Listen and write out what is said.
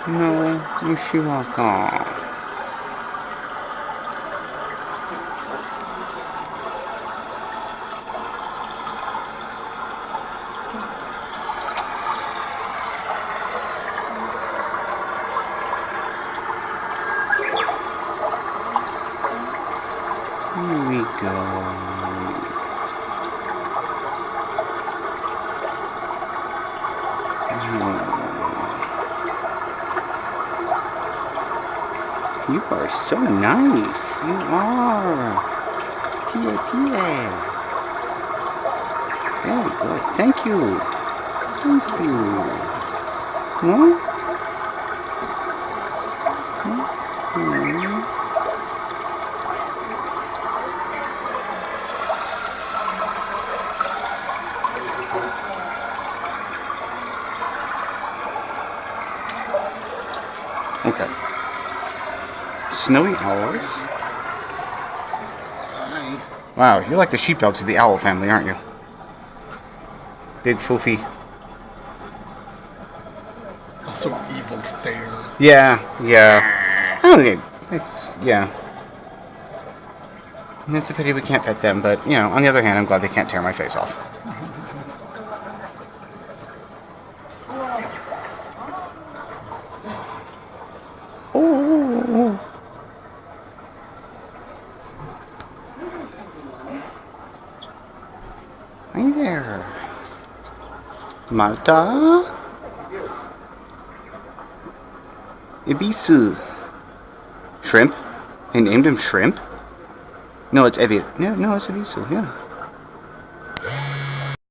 No, Nishiwaka. Here we go. You are so nice. You are. Tia, tia. Very good. Thank you. Thank you. Huh? Okay. Snowy owls. Wow, you're like the sheepdogs of the owl family, aren't you? Big foofy. Also evil stare. Yeah, yeah. I don't think yeah. It's a pity we can't pet them, but, you know, on the other hand, I'm glad they can't tear my face off. Oh. Hi there. Malta? Ibisu. Shrimp? They named him Shrimp? No, it's Ebi. No, it's Ibisu, yeah.